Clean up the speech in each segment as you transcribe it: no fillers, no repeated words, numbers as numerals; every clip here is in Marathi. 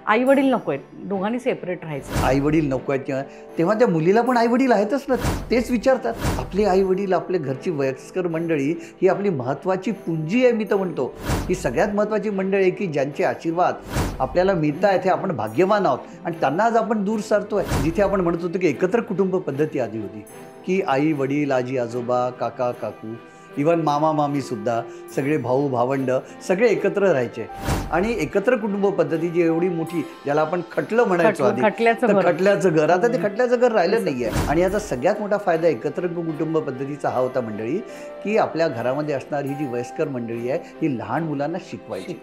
आई वडील नको आहेत, दोघांनी सेपरेट राहायचं. आई वडील नको आहेत किंवा तेव्हा त्या मुलीला पण आई वडील आहेतच ना, तेच विचारतात. आपले आई वडील, आपले घरची वयस्कर मंडळी ही आपली महत्त्वाची पुंजी आहे. मी तर म्हणतो ही सगळ्यात महत्त्वाची मंडळी आहे की ज्यांचे आशीर्वाद आपल्याला मिळत आहेत, हे आपण भाग्यवान आहोत आणि त्यांना आज आपण दूर सारतोय. जिथे आपण म्हणत होतो की एकत्र कुटुंब पद्धती आधी होती की आई वडील, आजी आजोबा, काका काकू, इवन मामा मामी सुद्धा, सगळे भाऊ भावंड सगळे एकत्र राहायचे. आणि एकत्र कुटुंब पद्धती जी एवढी मोठी, ज्याला आपण खटलं म्हणायचो आधी, खटल्याचं घर, आता ते खटल्याचं घर राहिलं नाहीये. आणि याचा सगळ्यात मोठा फायदा एकत्र कुटुंब पद्धतीचा हा होता मंडळी, की आपल्या घरामध्ये असणारी ही जी वयस्कर मंडळी आहे ही लहान मुलांना शिकवायची.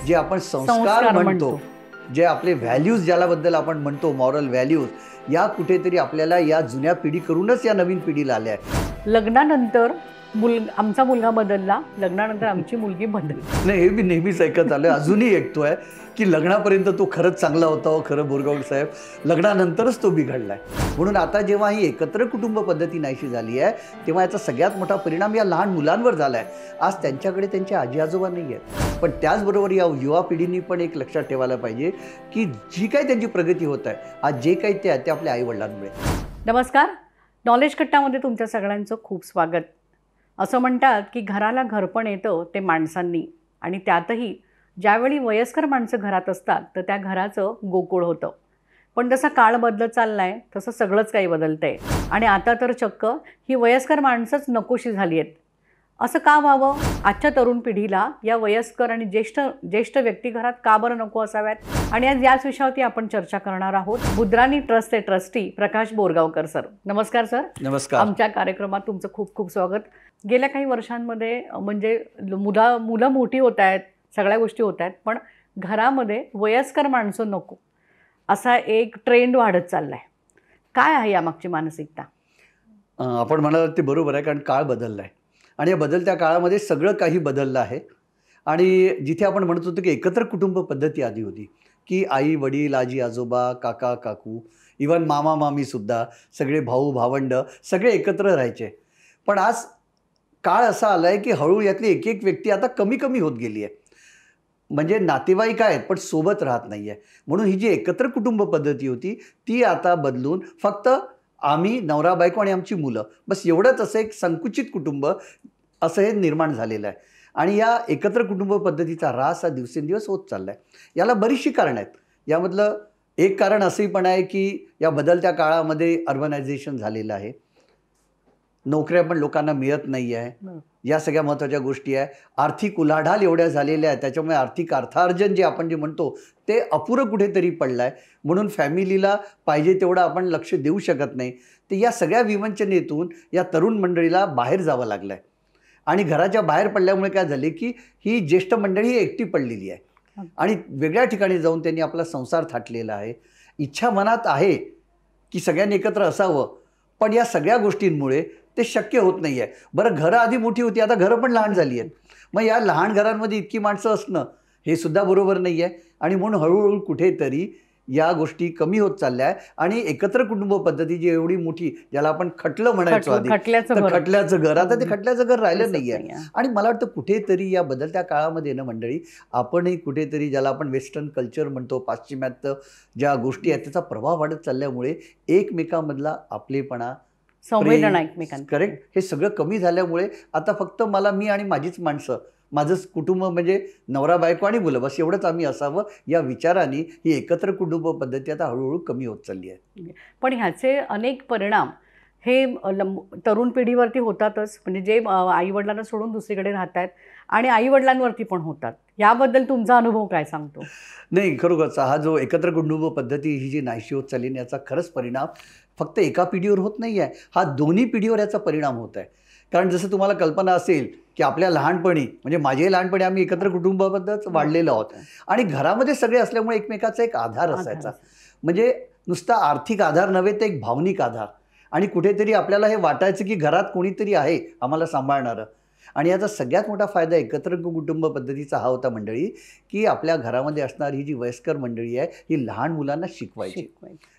जे आपण संस्कार म्हणतो, जे आपले व्हॅल्यूज ज्यालाबद्दल आपण म्हणतो, मॉरल व्हॅल्यूज, या कुठेतरी आपल्याला या जुन्या पिढी करूनच या नवीन पिढीला आल्या आहेत. लग्नानंतर आमचा मुलगा बदलला, लग्नानंतर आमची मुलगी बदलली. नाही, हे मी नेहमीच ऐकत आलोय, अजूनही ऐकतोय की लग्नापर्यंत तो खरंच चांगला होता हो, खरं बोरगावकर साहेब, लग्नानंतरच तो बिघडलाय. म्हणून आता जेव्हा ही एकत्र कुटुंब पद्धती नाहीशी झाली आहे, तेव्हा याचा सगळ्यात मोठा परिणाम या लहान मुलांवर झालाय. आज त्यांच्याकडे त्यांचे आजी आजोबा नाही आहेत, पण त्याचबरोबर या युवा पिढींनी पण एक लक्षात ठेवायला पाहिजे की जी काही त्यांची प्रगती होत आहे, आज जे काही ते आहे ते आपल्या आई वडिलांमुळे. नमस्कार, नॉलेज कट्टामध्ये तुमच्या सगळ्यांचं खूप स्वागत. असं म्हणतात की घराला घरपण येतं ते माणसांनी, आणि त्यातही ज्यावेळी वयस्कर माणसं घरात असतात तर त्या घराचं गोकुळ होतं. पण जसा काळ बदलत चालला आहे तसं सगळंच काही बदलतं आहे, आणि आता तर चक्क ही वयस्कर माणसंच नकोशी झाली आहेत. असं का व्हावं? आजच्या तरुण पिढीला या वयस्कर आणि ज्येष्ठ व्यक्ती घरात का बरं नको असाव्यात? आणि आज याच विषयावरती आपण चर्चा करणार आहोत. बुद्राणी ट्रस्टचे ट्रस्टी प्रकाश बोरगावकर सर, नमस्कार सर. नमस्कार. आमच्या कार्यक्रमात तुमचं खूप खूप स्वागत. गेल्या काही वर्षांमध्ये म्हणजे मुलं मोठी होत आहेत, सगळ्या गोष्टी होत आहेत, पण घरामध्ये वयस्कर माणसं नको असा एक ट्रेंड वाढत चालला आहे. काय आहे यामागची मानसिकता? आपण म्हणाल ते बरोबर आहे, कारण काळ बदलला आहे आणि या बदलत्या काळामध्ये सगळं काही बदललं आहे. आणि जिथे आपण म्हणत होतो की एकत्र कुटुंब पद्धती आधी होती की आई वडील, आजी आजोबा, काका काकू, इवन मामा मामी सुद्धा, सगळे भाऊ भावंड सगळे एकत्र राहायचे. पण आज काळ असा आला आहे की हळूहळू यातली एक एक व्यक्ती आता कमी कमी होत गेली आहे. म्हणजे नातेवाईक आहेत पण सोबत राहत नाही आहे. म्हणून ही जी एकत्र कुटुंब पद्धती होती ती आता बदलून फक्त आम्ही, नवरा बायको आणि आमची मुलं, बस एवढंच असं एक संकुचित कुटुंब असं हे निर्माण झालेलं आहे. आणि या एकत्र कुटुंब पद्धतीचा ऱ्हास हा दिवसेंदिवस होत चालला आहे. याला बरीचशी कारणं आहेत. यामधलं एक कारण असंही पण आहे की या बदलत्या काळामध्ये अर्बनायझेशन झालेलं आहे, नोकऱ्या पण लोकांना मिळत नाही आहे, या सगळ्या महत्त्वाच्या गोष्टी आहे. आर्थिक उलाढाल एवढ्या झालेल्या आहेत, त्याच्यामुळे आर्थिक अर्थार्जन जे आपण जे म्हणतो ते अपुरं कुठेतरी पडलं आहे. म्हणून फॅमिलीला पाहिजे तेवढं आपण लक्ष देऊ शकत नाही. तर या सगळ्या विवंचनेतून या तरुण मंडळीला बाहेर जावं लागलं आहे. आणि घराच्या बाहेर पडल्यामुळे काय झाले की ही ज्येष्ठ मंडळी ही एकटी पडलेली आहे आणि वेगळ्या ठिकाणी जाऊन त्यांनी आपला संसार थाटलेला आहे. इच्छा मनात आहे की सगळ्यांनी एकत्र असावं, पण या सगळ्या गोष्टींमुळे ते शक्य होत नाही आहे. बरं, घरं आधी मोठी होती, आता घरं पण लहान झाली आहेत. मग या लहान घरांमध्ये इतकी माणसं असणं हे सुद्धा बरोबर नाही आहे. आणि म्हणून हळूहळू कुठेतरी या गोष्टी कमी होत चालल्या आहे. आणि एकत्र कुटुंब पद्धती जी एवढी मोठी, ज्याला आपण खटलं म्हणायचो आधी, खटल्याचं घर, आता ते खटल्याचं घर राहिलं नाही आहे. आणि मला वाटतं कुठेतरी या बदलत्या काळामध्ये ना मंडळी, आपणही कुठेतरी ज्याला आपण वेस्टर्न कल्चर म्हणतो, पाश्चिमात्य ज्या गोष्टी आहेत त्याचा प्रभाव वाढत चालल्यामुळे एकमेकांमधला आपलेपणा, संवेदना एकमेकांना, करेक्ट, हे सगळं कमी झाल्यामुळे आता फक्त मला, मी आणि माझीच माणसं, माझंच कुटुंब म्हणजे नवरा बायको आणि मुलं, बस एवढंच आम्ही असावं, या विचाराने ही एकत्र कुटुंब पद्धती आता हळूहळू कमी होत चालली आहे. पण ह्याचे अनेक परिणाम हे तरुण पिढीवरती होतातच. म्हणजे जे आईवडिलांना सोडून दुसरीकडे राहत आहेत आणि आईवडिलांवरती पण होतात. याबद्दल तुमचा अनुभव काय सांगतो? नाही, खरोखरच हा जो एकत्र कुटुंब पद्धती ही जी नाहीशी होत चालली, याचा खरंच परिणाम फक्त एका पिढीवर होत नाही आहे, हा दोन्ही पिढीवर याचा परिणाम होत आहे. कारण जसं तुम्हाला कल्पना असेल की आपल्या लहानपणी, म्हणजे माझ्याही लहानपणी आम्ही एकत्र कुटुंबाबद्दलच वाढलेलो आहोत आणि घरामध्ये सगळे असल्यामुळे एकमेकाचा एक आधार असायचा. म्हणजे नुसता आर्थिक आधार नव्हे, तर एक भावनिक आधार. आणि कुठेतरी आपल्याला हे वाटायचं की घरात कोणीतरी आहे आम्हाला सांभाळणारं. आणि याचा सगळ्यात मोठा फायदा एकत्र कुटुंब पद्धतीचा हा होता मंडळी, की आपल्या घरामध्ये असणारी ही जी वयस्कर मंडळी आहे ही लहान मुलांना शिकवायची.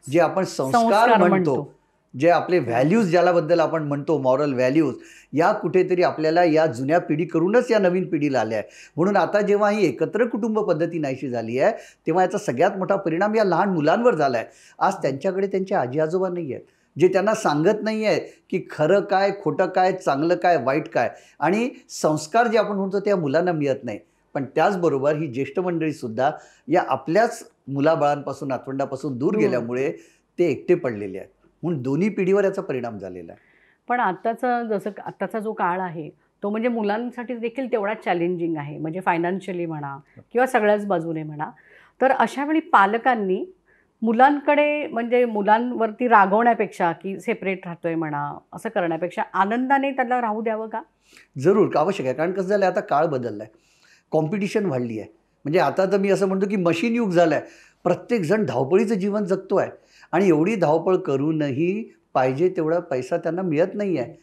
जे आपण संस्कार म्हणतो, जे आपले व्हॅल्यूज ज्यालाबद्दल आपण म्हणतो, मॉरल व्हॅल्यूज, या कुठेतरी आपल्याला या जुन्या पिढी करूनच या नवीन पिढीला आल्या आहे. म्हणून आता जेव्हा ही एकत्र कुटुंब पद्धती नाहीशी झाली आहे, तेव्हा याचा सगळ्यात मोठा परिणाम या लहान मुलांवर झाला आहे. आज त्यांच्याकडे त्यांचे आजी आजोबा नाही आहेत, जे त्यांना सांगत नाही आहे की खरं काय, खोटं काय, चांगलं काय, वाईट काय. आणि संस्कार जे आपण म्हणतो त्या मुलांना मिळत नाही. पण त्याचबरोबर ही ज्येष्ठ मंडळीसुद्धा या आपल्याच मुलाबाळांपासून, नातवंडापासून दूर गेल्यामुळे ते एकटे पडलेले आहेत. म्हणून दोन्ही पिढीवर याचा परिणाम झालेला आहे. पण आत्ताचा जो काळ आहे तो म्हणजे मुलांसाठी देखील तेवढाच चॅलेंजिंग आहे, म्हणजे फायनान्शियली म्हणा किंवा सगळ्याच बाजूने म्हणा. तर अशा वेळी पालकांनी मुलांकडे म्हणजे मुलांवरती रागवण्यापेक्षा की सेपरेट राहतोय म्हणा असं करण्यापेक्षा आनंदाने त्याला राहू द्यावं का? जरूर आवश्यक आहे. कारण कसं झालं आहे, आता काळ बदलला आहे, कॉम्पिटिशन वाढली आहे. म्हणजे आता तर मी असं म्हणतो की मशीन युग झालं आहे. प्रत्येकजण धावपळीचं जीवन जगतो आहे आणि एवढी धावपळ करूनही पाहिजे तेवढा पैसा त्यांना मिळत नाही आहे.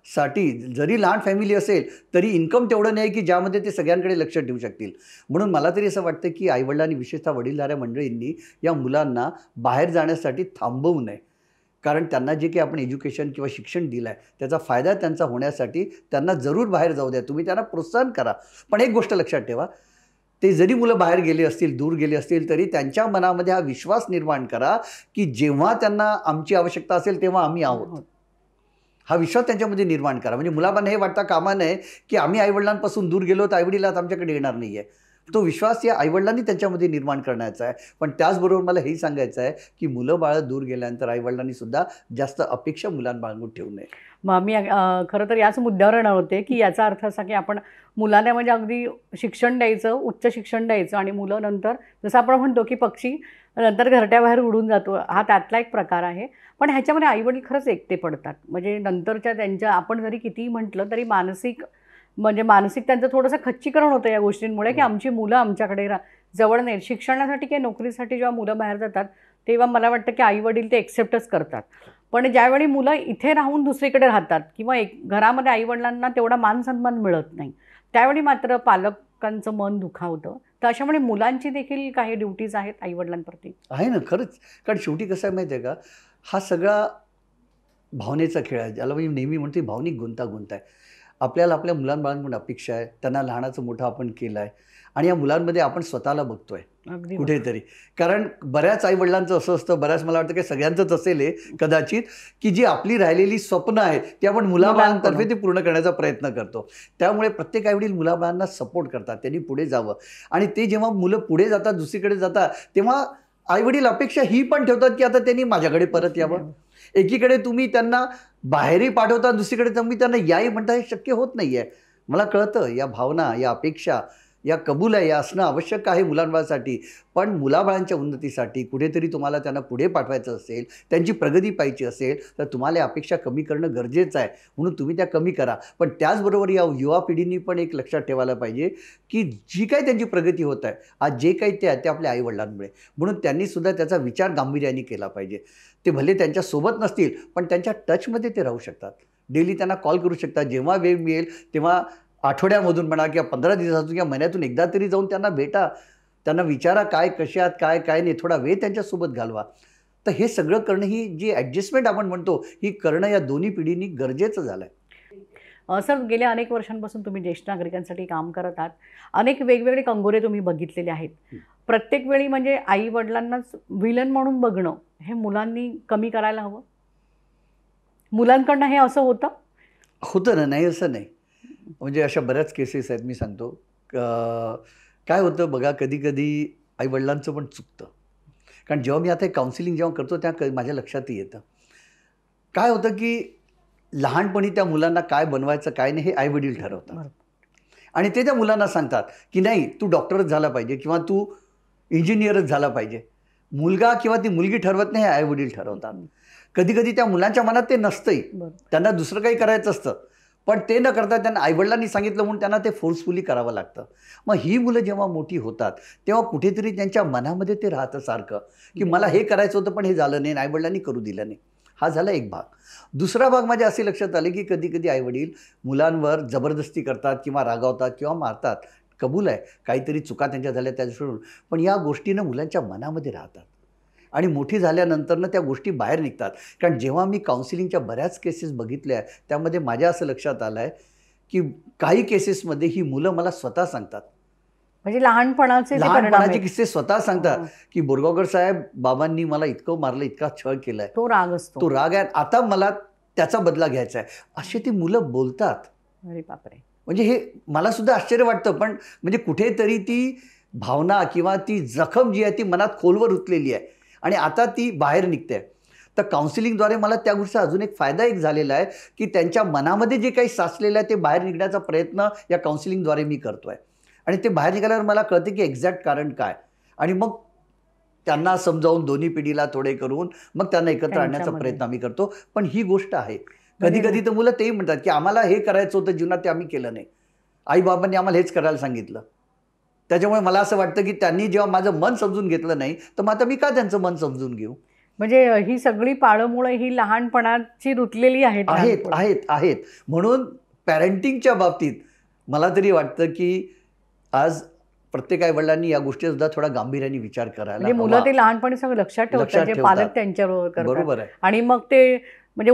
साठी जरी लहान फॅमिली असेल तरी इन्कम तेवढं नाही की ज्यामध्ये ते सगळ्यांकडे लक्ष ठेवू शकतील. म्हणून मला तरी असं वाटतं की आईवडिलांनी, विशेषतः वडीलधाऱ्या मंडळींनी या मुलांना बाहेर जाण्यासाठी थांबवू नये. कारण त्यांना जे काही आपण एज्युकेशन किंवा शिक्षण दिलं आहे त्याचा फायदा त्यांचा होण्यासाठी त्यांना जरूर बाहेर जाऊ द्या. तुम्ही त्यांना प्रोत्साहन करा. पण एक गोष्ट लक्षात ठेवा, ते जरी मुलं बाहेर गेले असतील, दूर गेले असतील, तरी त्यांच्या मनामध्ये हा विश्वास निर्माण करा की जेव्हा त्यांना आमची आवश्यकता असेल तेव्हा आम्ही आहोत. हा विश्वास त्यांच्यामध्ये निर्माण करा. म्हणजे मुलाबांना हे वाटता कामा नये की आम्ही आईवडिलांपासून दूर गेलो तर आईवडील आता आमच्याकडे येणार नाही आहे. तो विश्वास या आईवडिलांनी त्यांच्यामध्ये निर्माण करण्याचा आहे. पण त्याचबरोबर मला हेही सांगायचं आहे की मुलं बाळं दूर गेल्यानंतर आईवडिलांनी सुद्धा जास्त अपेक्षा मुलांबाळगून ठेवू नये. मग मी खरं तर याच मुद्द्यावर येणार होते की याचा अर्थ असा की आपण मुलांना म्हणजे अगदी शिक्षण द्यायचं, उच्च शिक्षण द्यायचं आणि मुलं नंतर जसं आपण म्हणतो की पक्षी नंतर घरट्याबाहेर उडून जातो, हा त्यातला एक प्रकार आहे. पण ह्याच्यामध्ये आईवडील खरंच एकटे पडतात. म्हणजे नंतरच्या त्यांच्या आपण जरी कितीही म्हटलं तरी मानसिक त्यांचं थोडंसं खच्चीकरण होतं या गोष्टींमुळे की आमची मुलं आमच्याकडे जवळ नाहीत. शिक्षणासाठी किंवा नोकरीसाठी जेव्हा मुलं बाहेर जातात तेव्हा मला वाटतं की आईवडील ते एक्सेप्टच करतात. पण ज्यावेळी मुलं इथे राहून दुसरीकडे राहतात किंवा घरामध्ये आईवडिलांना तेवढा मान सन्मान मिळत नाही, त्यावेळी मात्र पालकांचं मन दुखावतं. तर अशामुळे मुलांची देखील काही ड्युटीज आहेत आईवडिलांप्रती. आहे ना, खरंच. कारण शेवटी कसं आहे माहिती आहे का, हा सगळा भावनेचा खेळ आहे, ज्याला मी नेहमी म्हणतो भावनिक गुंतागुंत आहे. आपल्याला आपल्या मुलांबाळांकडून अपेक्षा आहे, त्यांना लहानाचं मोठं आपण केलं आहे आणि या मुलांमध्ये आपण स्वतःला बघतोय अगदी कुठेतरी. कारण बऱ्याच आईवडिलांचं असं असतं, बऱ्याच मला वाटतं की सगळ्यांचंच असेल हे कदाचित, की जी आपली राहिलेली स्वप्न आहेत ती आपण मुलाबाळांतर्फे ते पूर्ण करण्याचा प्रयत्न करतो. त्यामुळे प्रत्येक आईवडील मुलाबाळांना सपोर्ट करतात, त्यांनी पुढे जावं. आणि ते जेव्हा मुलं पुढे जातात, दुसरीकडे जातात, तेव्हा आईवडील अपेक्षा ही पण ठेवतात की आता त्यांनी माझ्याकडे परत यावं. एकीकडे तुम्ही त्यांना बाहेरही पाठवता, दुसरीकडे तुम्ही त्यांना याही म्हणता, हे शक्य होत नाही आहे. मला कळतं या भावना, या अपेक्षा या कबूल आहे, या असणं आवश्यक आहे मुलांबाळासाठी. पण मुलाबाळांच्या उन्नतीसाठी कुठेतरी तुम्हाला त्यांना पुढे पाठवायचं असेल, त्यांची प्रगती पाहिजे असेल तर तुम्हाला या अपेक्षा कमी करणं गरजेचं आहे. म्हणून तुम्ही त्या कमी करा. पण त्याचबरोबर या युवा पिढींनी पण एक लक्षात ठेवायला पाहिजे की जी काही त्यांची प्रगती होत आहे आज, जे काही ते आहे ते आपल्या आईवडिलांमुळे. म्हणून त्यांनीसुद्धा त्याचा विचार गांभीर्याने केला पाहिजे. ते भले त्यांच्यासोबत नसतील पण त्यांच्या टचमध्ये ते राहू शकतात. डेली त्यांना कॉल करू शकतात. जेव्हा वेळ मिळेल तेव्हा आठवड्यामधून म्हणा किंवा 15 दिवसातून किंवा महिन्यातून एकदा तरी जाऊन त्यांना भेटा, त्यांना विचारा काय कसे आहात, काय काय नाही, थोडा वेळ त्यांच्यासोबत घालवा. तर हे सगळं करणं, ही जी ॲडजस्टमेंट आपण म्हणतो, ही करणं या दोन्ही पिढींनी गरजेचं झालं आहे. सर, गेल्या अनेक वर्षांपासून तुम्ही ज्येष्ठ नागरिकांसाठी काम करत आहात. अनेक वेगवेगळे कंगोरे तुम्ही बघितलेले आहेत. प्रत्येक वेळी म्हणजे आई वडिलांनाच विलन म्हणून बघणं हे मुलांनी कमी करायला हवं. मुलांकडनं हे असं होतं ना, नाही असं नाही. म्हणजे अशा बऱ्याच केसेस आहेत. मी सांगतो काय होतं बघा, कधी कधी आईवडिलांचं पण चुकतं. कारण जेव्हा मी आता काउन्सिलिंग जेव्हा करतो तेव्हा माझ्या लक्षातही येतं काय होतं की लहानपणी त्या मुलांना काय बनवायचं काय नाही हे आईवडील ठरवतात. आणि ते त्या मुलांना सांगतात की नाही, तू डॉक्टरच झाला पाहिजे किंवा तू इंजिनियरच झाला पाहिजे. मुलगा किंवा ती मुलगी ठरवत नाही, हे आईवडील ठरवतात. कधी कधी त्या मुलांच्या मनात ते नसतंही, त्यांना दुसरं काही करायचं असतं. पण ते न करता त्यांना आईवडिलांनी सांगितलं म्हणून त्यांना ते फोर्सफुली करावं लागतं. मग ही मुलं जेव्हा मोठी होतात तेव्हा कुठेतरी त्यांच्या मनामध्ये ते राहतं सारखं की मला हे करायचं होतं पण हे झालं नाही, आईवडिलांनी करू दिलं नाही. हा झाला एक भाग. दुसरा भाग माझ्या असे लक्षात आले की कधी कधी आईवडील मुलांवर जबरदस्ती करतात किंवा रागावतात किंवा मारतात. कबूल आहे, काहीतरी चुका त्यांच्या झाल्या त्या सोडून, पण या गोष्टीनं मुलांच्या मनामध्ये राहतात. आणि मोठी झाल्यानंतरनं त्या गोष्टी बाहेर निघतात. कारण जेव्हा मी काउन्सिलिंगच्या बऱ्याच केसेस बघितल्या त्यामध्ये माझ्या असं लक्षात आलं आहे की काही केसेसमध्ये ही मुलं मला स्वतः सांगतात, म्हणजे लहानपणाचे ते परिणाम लहानपणाचे आहेत. किस्से स्वतः सांगतात हो. की बोरगावकर साहेब, बाबांनी मला इतकं मारलं, इतका छळ केलाय, तो राग असतो. तो राग आहे, आता मला त्याचा बदला घ्यायचा आहे, असे ती मुलं बोलतात. अरे बापरे. म्हणजे हे मला सुद्धा आश्चर्य वाटतं, पण म्हणजे कुठेतरी ती भावना किंवा ती जखम जी आहे ती मनात खोलवर रुतलेली आहे आणि आता ती बाहेर निघते. तर काउन्सिलिंगद्वारे मला त्या गोष्टीचा अजून एक फायदा झालेला आहे की त्यांच्या मनामध्ये जे काही साचलेलं आहे ते बाहेर निघण्याचा प्रयत्न या काउन्सिलिंगद्वारे मी करतोय आणि ते बाहेर निघाल्यावर मला कळते की एक्झॅक्ट कारण काय, आणि मग त्यांना समजावून दोन्ही पिढीला थोडे करून मग त्यांना एकत्र आणण्याचा त्यांच्यामध्ये. प्रयत्न आम्ही करतो. पण ही गोष्ट आहे, कधी कधी तर मुलं तेही म्हणतात की आम्हाला हे करायचं होतं जीवनात, ते आम्ही केलं नाही, आई बाबांनी आम्हाला हेच करायला सांगितलं. त्याच्यामुळे मला असं वाटतं की त्यांनी जेव्हा माझं मन समजून घेतलं नाही तर मग आता मी का त्यांचं मन समजून घेऊ. म्हणजे ही सगळी पाळंमुळं ही लहानपणाची रुतलेली आहेत. आहेत लहानपणी. आहेत आहेत म्हणून पॅरेंटिंगच्या बाबतीत मला तरी वाटतं की आज प्रत्येक आई वडिलांनी या गोष्टीचा सुद्धा थोडा गांभीर्याने विचार करायला म्हणजे मुलं हवा. ते लहानपणी सगळं लक्षात ठेवतात लक्षात जे ठेवतात. पालक त्यांच्याबरोबर करतात. बरोबर आहे. आणि मग ते म्हणजे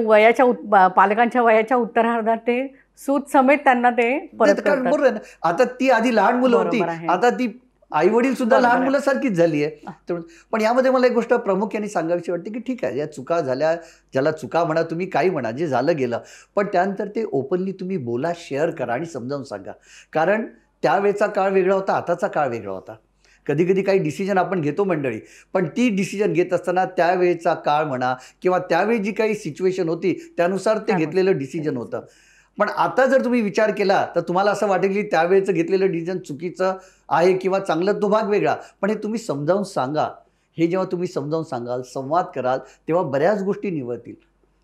पालकांच्या वयाच्या उत्तरार्धात ते सूत समेत त्यांना ते परत ते कारण करतात. बरोबर आहे ना. आता ती आधी लहान मुलं होती, बरोबर आहे. आता ती आई वडील सुद्धा बरोबर लहान आहे. मुलासारखीच झाली आहे. पण यामध्ये मला एक गोष्ट प्रामुख्याने सांगावीशी वाटते की ठीक आहे, या चुका झाल्या, ज्याला चुका म्हणा, तुम्ही काही म्हणा, जे झालं गेलं, पण त्यानंतर ते ओपनली तुम्ही बोला, शेअर करा आणि समजावून सांगा. कारण त्यावेळेचा काळ वेगळा होता, आताचा काळ वेगळा होता. कधी कधी काही डिसिजन आपण घेतो मंडळी, पण ती डिसिजन घेत असताना त्यावेळेचा काळ म्हणा किंवा त्यावेळी जी काही सिच्युएशन होती त्यानुसार ते घेतलेलं डिसिजन होतं. पण आता जर तुम्ही विचार केला तर तुम्हाला असं वाटेल की त्यावेळेचं घेतलेलं डिसिजन चुकीचं आहे किंवा चांगलं, तो भाग वेगळा. पण हे तुम्ही समजावून सांगा. हे जेव्हा तुम्ही समजावून सांगाल, संवाद कराल, तेव्हा बऱ्याच गोष्टी निवळतील,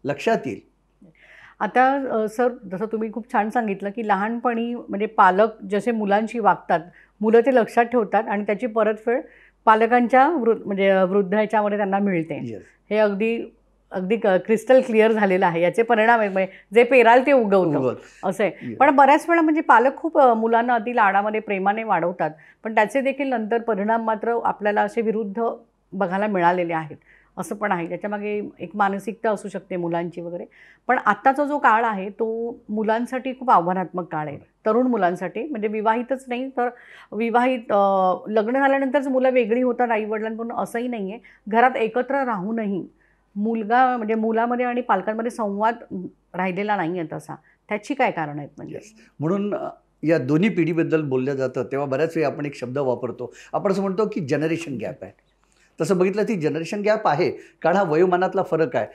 लक्षात येईल. आता सर, जसं तुम्ही खूप छान सांगितलं की लहानपणी म्हणजे पालक जसे मुलांशी वागतात, मुलं ते लक्षात ठेवतात आणि त्याची परतफेड पालकांच्या म्हणजे वृद्ध ह्याच्यामध्ये त्यांना मिळते. Yes. हे अगदी अगदी क्रिस्टल क्लिअर झालेलं आहे. याचे परिणाम आहेत, म्हणजे जे पेराल ते उगवतं असे. Yes. पण बऱ्याच वेळा म्हणजे पालक खूप मुलांना अति लाडामध्ये प्रेमाने वाढवतात, पण त्याचे देखील नंतर परिणाम मात्र आपल्याला असे विरुद्ध बघायला मिळालेले आहेत. असं पण आहे. त्याच्यामागे एक मानसिकता असू शकते मुलांची वगैरे. पण आत्ताचा जो काळ आहे तो मुलांसाठी खूप आव्हानात्मक काळ आहे. तरुण मुलांसाठी, म्हणजे विवाहितच नाही तर विवाहित लग्न झाल्यानंतरच मुलं वेगळी होतात आईवडिलांकडून असंही नाही आहे. घरात एकत्र राहूनही मुलगा म्हणजे मुलामध्ये आणि पालकांमध्ये संवाद राहिलेला नाही आहे तसा. त्याची काय कारणं आहेत म्हणजे? म्हणून या दोन्ही पिढीबद्दल बोललं जातं तेव्हा बऱ्याच वेळी आपण एक शब्द वापरतो. आपण असं म्हणतो की जनरेशन गॅप आहे. तसं बघितलं ती जनरेशन गॅप आहे, कारण हा वयोमानातला फरक आहे.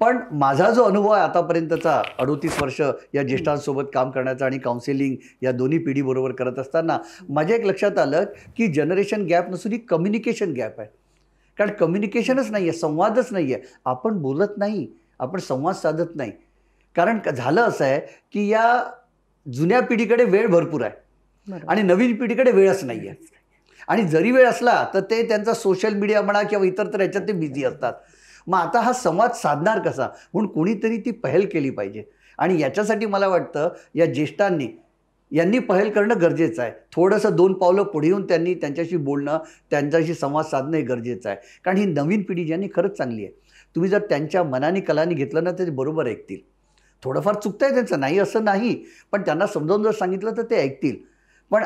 पण माझा जो अनुभव आहे आतापर्यंतचा 38 वर्ष या ज्येष्ठांसोबत काम करण्याचा आणि काउन्सिलिंग या दोन्ही पिढीबरोबर करत असताना माझ्या एक लक्षात आलं की जनरेशन गॅप नसून ही कम्युनिकेशन गॅप आहे. कारण कम्युनिकेशनच नाही आहे, संवादच नाही आहे. आपण बोलत नाही, आपण संवाद साधत नाही. कारण झालं असं आहे की या जुन्या पिढीकडे वेळ भरपूर आहे आणि नवीन पिढीकडे वेळच नाही आहे. आणि जरी वेळ असला तर ते त्यांचा सोशल मीडिया म्हणा किंवा इतर तर याच्यात ते बिझी असतात. मग आता हा संवाद साधणार कसा, म्हणून कोणीतरी ती पहल केली पाहिजे. आणि याच्यासाठी मला वाटतं या ज्येष्ठांनी यांनी पहल करणं गरजेचं आहे. थोडंसं 2 पावलं पुढे येऊन त्यांनी त्यांच्याशी बोलणं, त्यांच्याशी संवाद साधणं हे गरजेचं आहे. कारण ही नवीन पिढी ज्यांनी खरंच चांगली आहे. तुम्ही जर त्यांच्या मनाने कलानी घेतलं ना तर ते बरोबर ऐकतील. थोडंफार चुकतं आहे त्यांचं, नाही असं नाही, पण त्यांना समजावून जर सांगितलं तर ते ऐकतील. पण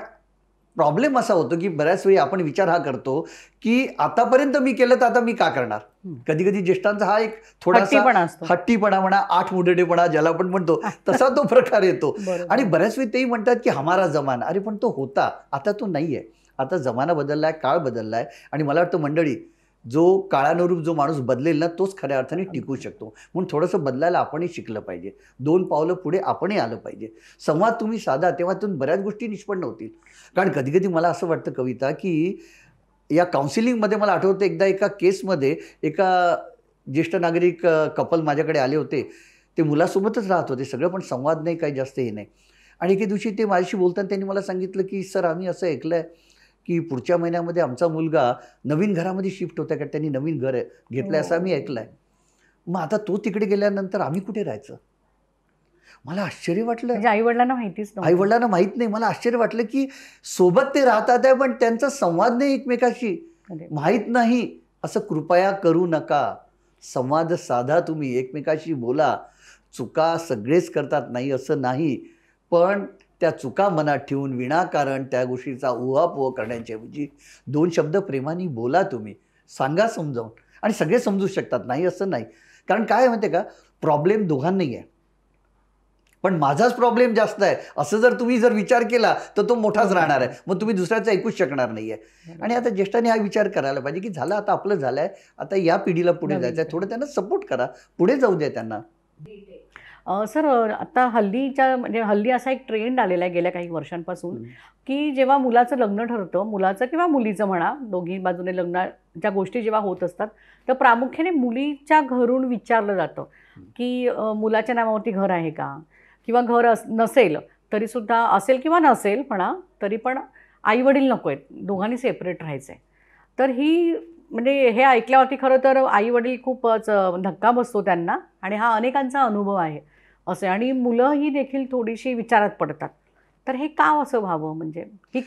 प्रॉब्लेम असा होतो की बऱ्याच वेळी आपण विचार हा करतो की आतापर्यंत मी केलं तर आता मी का करणार. कधी कधी ज्येष्ठांचा हा एक थोडासा हट्टीपणा म्हणा, आठमुडडेपणा ज्याला आपण म्हणतो तसा तो प्रकार येतो. आणि बऱ्याच वेळी तेही म्हणतात की हमारा जमाना, अरे पण तो होता, आता तो नाही आहे. आता जमाना बदलला आहे, काळ बदलला आहे. आणि मला वाटतं मंडळी, जो काळानुरूप जो माणूस बदलेल ना तोच खऱ्या अर्थाने टिकू शकतो. म्हणून थोडंसं बदलायला आपणही शिकलं पाहिजे. 2 पावलं पुढे आपणही आलं पाहिजे. संवाद तुम्ही साधा तेव्हा तुम्ही बऱ्याच गोष्टी निष्पन्न होतील. कारण कधी कधी मला असं वाटतं कविता की या काउन्सिलिंगमध्ये मला आठवतं एकदा एका केसमध्ये एका ज्येष्ठ नागरिक कपल माझ्याकडे आले होते. ते मुलासोबतच राहत होते सगळं, पण संवाद नाही, काही जास्त हे नाही. आणि एके दिवशी ते माझ्याशी बोलताना त्यांनी मला सांगितलं की सर, आम्ही असं ऐकलं आहे की पुढच्या महिन्यामध्ये आमचा मुलगा नवीन घरामध्ये शिफ्ट होता, कारण त्यांनी नवीन घर घेतलं आहे असं आम्ही ऐकलं आहे. मग आता तो तिकडे गेल्यानंतर आम्ही कुठे राहायचं. मला आश्चर्य वाटलं. म्हणजे आईवडिलांना माहितीच नाही. आईवडिलांना माहीत नाही. मला आश्चर्य वाटलं की सोबत ते राहतात आहे पण त्यांचा संवाद नाही एकमेकाशी, माहीत नाही. असं कृपया करू नका. संवाद साधा, तुम्ही एकमेकाशी बोला. चुका सगळेच करतात, नाही असं नाही, पण त्या चुका मनात ठेवून विनाकारण त्या गोष्टीचा उहापोह करण्याच्याऐवजी 2 शब्द प्रेमाने बोला तुम्ही. सांगा समजावून, आणि सगळे समजू शकतात, नाही असं नाही. कारण काय आहे माहिती आहे का, प्रॉब्लेम दोघांनाही आहे, पण माझाच प्रॉब्लेम जास्त आहे असं जर तुम्ही विचार केला तर तो मोठाच राहणार आहे. मग तुम्ही दुसऱ्याचं ऐकूच शकणार नाही आहे. आणि आता ज्येष्ठांनी हा विचार करायला पाहिजे की झालं आता आपलं झालं आहे, आता या पिढीला पुढे जायचं आहे, थोडं त्यांना सपोर्ट करा, पुढे जाऊ द्या त्यांना. सर, आता हल्लीच्या म्हणजे हल्ली असा एक ट्रेंड आलेला आहे गेल्या काही वर्षांपासून, की जेव्हा मुलाचं लग्न ठरतं, मुलाचं किंवा मुलीचं म्हणा, दोघी बाजूने लग्नाच्या गोष्टी जेव्हा होत असतात, तर प्रामुख्याने मुलीच्या घरून विचारलं जातं की मुलाच्या नावावरती घर आहे का, किंवा घर नसेल तरीसुद्धा, असेल किंवा नसेल म्हणा तरी पण आईवडील नको आहेत, दोघांनी सेपरेट राहायचं आहे. तर ही म्हणजे हे ऐकल्यावरती खरं तर आईवडील खूपच धक्का बसतो त्यांना, आणि हा अनेकांचा अनुभव आहे असे, आणि मुलं ही देखील थोडीशी विचारात पडतात. तर हे का असं व्हावं, म्हणजे ही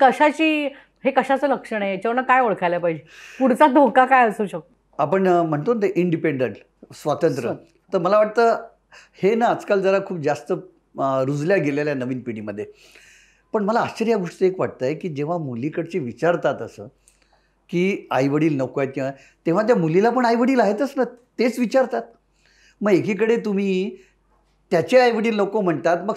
हे कशाचं लक्षण आहे, याच्यावरनं काय ओळखायला पाहिजे, पुढचा धोका काय असू शकतो? आपण म्हणतो ना ते इंडिपेंडंट, स्वातंत्र्य. तर मला वाटतं हे ना आजकाल जरा खूप जास्त रुजल्या गेलेल्या नवीन पिढीमध्ये. पण मला आश्चर्य या गोष्टी एक वाटतं आहे की जेव्हा मुलीकडचे विचारतात असं की आईवडील नको आहेत किंवा, तेव्हा त्या मुलीला पण आईवडील आहेतच ना, तेच विचारतात. मग एकीकडे तुम्ही त्याचे आईवडील नको म्हणतात, मग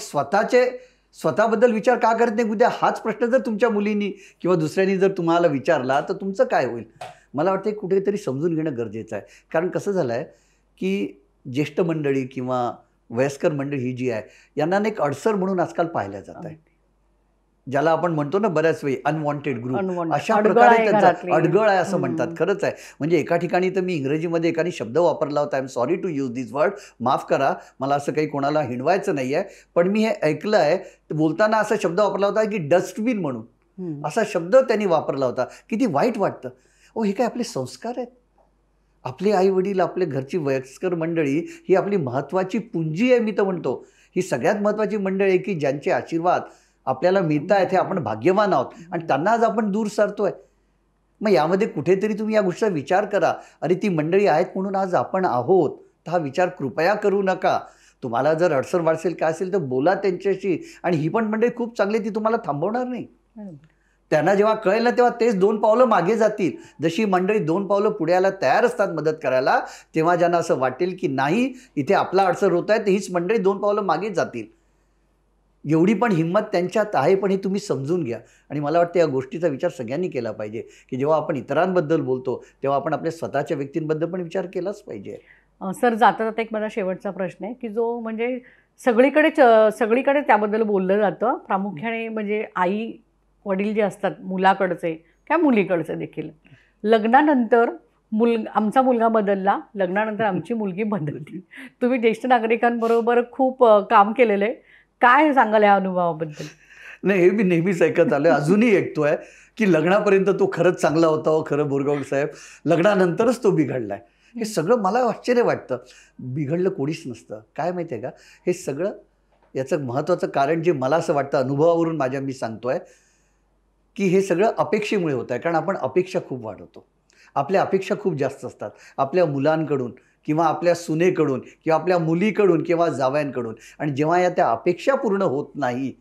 स्वतःबद्दल विचार का करत नाही? उद्या हाच प्रश्न जर तुमच्या मुलींनी किंवा दुसऱ्यांनी जर तुम्हाला विचारला तर तुमचं काय होईल? मला वाटतं कुठेतरी समजून घेणं गरजेचं आहे. कारण कसं झालं आहे की ज्येष्ठ मंडळी किंवा वयस्कर मंडळी ही जी आहे, यांना एक अडसर म्हणून आजकाल पाहिल्या जात आहे, ज्याला आपण म्हणतो ना बऱ्याच वेळी अनवॉन्टेड ग्रुप. अशा प्रकारे त्यांचं अडगळ आहे असं म्हणतात. खरंच आहे. म्हणजे एका ठिकाणी तर मी इंग्रजीमध्ये एखादी शब्द वापरला होता, I am sorry to use this word, माफ करा, मला असं काही कोणाला हिणवायचं नाही आहे, पण मी हे ऐकलं आहे, बोलताना असा शब्द वापरला होता की डस्टबिन म्हणून, असा शब्द त्यांनी वापरला होता. किती वाईट वाटतं. हे काय आपले संस्कार आहेत? आपले आईवडील, आपले घरची वयस्कर मंडळी ही आपली महत्त्वाची पुंजी आहे. मी तर म्हणतो ही सगळ्यात महत्त्वाची मंडळी आहे की ज्यांचे आशीर्वाद आपल्याला मिळत आहेत, हे आपण भाग्यवान आहोत, आणि त्यांना आज आपण दूर सारतोय. मग यामध्ये कुठेतरी तुम्ही या गोष्टीचा विचार करा. अरे ती मंडळी आहेत म्हणून आज आपण आहोत, तर हा विचार कृपया करू नका. तुम्हाला जर अडचण वाढसेल काय असेल तर बोला त्यांच्याशी, आणि ही पण मंडळी खूप चांगली, ती तुम्हाला थांबवणार नाही. त्यांना जेव्हा कळेल ना तेव्हा तेच 2 पावलं मागे जातील. जशी मंडळी 2 पावलं पुढे यायला तयार असतात मदत करायला, तेव्हा ज्यांना असं वाटेल की नाही इथे आपला अडचण होत आहे, तर हीच मंडळी 2 पावलं मागे जातील. एवढी पण हिंमत त्यांच्यात आहे, पण हे तुम्ही समजून घ्या. आणि मला वाटतं या गोष्टीचा विचार सगळ्यांनी केला पाहिजे की जेव्हा आपण इतरांबद्दल बोलतो तेव्हा आपण आपल्या स्वतःच्या व्यक्तींबद्दल पण विचार केलाच पाहिजे. सर, जाता जाता एक माझा शेवटचा प्रश्न आहे की जो म्हणजे सगळीकडे त्याबद्दल बोललं जातं, प्रामुख्याने म्हणजे आई वडील जे असतात मुलाकडचे किंवा मुलीकडचे देखील, लग्नानंतर आमचा मुलगा बदलला, लग्नानंतर आमची मुलगी बदलली. तुम्ही ज्येष्ठ नागरिकांबरोबर खूप काम केलेलं आहे, काय सांगाल या अनुभवाबद्दल? नाही, हे मी नेहमीच ऐकत आलो, अजूनही ऐकतोय की लग्नापर्यंत तो खरंच चांगला होता, खरं बोरगाव साहेब, लग्नानंतरच तो बिघडलाय. हे सगळं मला आश्चर्य वाटतं. बिघडलं कोणीच नसतं. काय माहिती आहे का, हे सगळं याचं महत्त्वाचं कारण जे मला असं वाटतं, अनुभवावरून मी सांगतोय की हे सगळं अपेक्षेमुळे होत आहे. कारण आपण अपेक्षा खूप वाढवतो, आपल्या अपेक्षा खूप जास्त असतात आपल्या मुलांकडून किंवा आपल्या सुनेकडून किंवा आपल्या मुलीकडून किंवा जावयांकडून, आणि जेव्हा त्या अपेक्षा पूर्ण होत नाही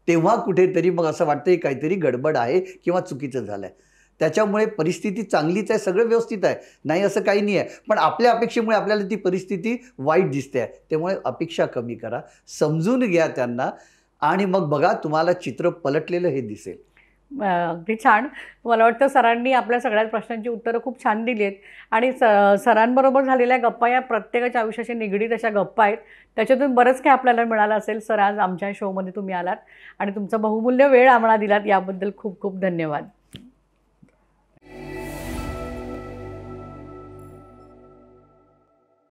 तेव्हा कुठेतरी मग असं वाटतं की काहीतरी गडबड आहे किंवा चुकीचं झालं आहे. त्याच्यामुळे परिस्थिती चांगलीच आहे, सगळं व्यवस्थित आहे, नाही असं काही नाही आहे, पण आपल्या अपेक्षेमुळे आपल्याला ती परिस्थिती वाईट दिसते आहे. त्यामुळे अपेक्षा कमी करा, समजून घ्या त्यांना, आणि मग बघा तुम्हाला चित्र पलटलेलं हे दिसेल. अगदी छान. मला वाटतं सरांनी आपल्या सगळ्या प्रश्नांची उत्तरं खूप छान दिली आहेत, आणि सरांबरोबर झालेल्या गप्पा या प्रत्येकाच्या आयुष्याशी निगडीत अशा गप्पा आहेत, त्याच्यातून बरंच काही आपल्याला मिळालं असेल. सर, आज आमच्या शोमध्ये तुम्ही आलात आणि तुमचा बहुमूल्य वेळ आम्हाला दिलात, याबद्दल खूप खूप धन्यवाद.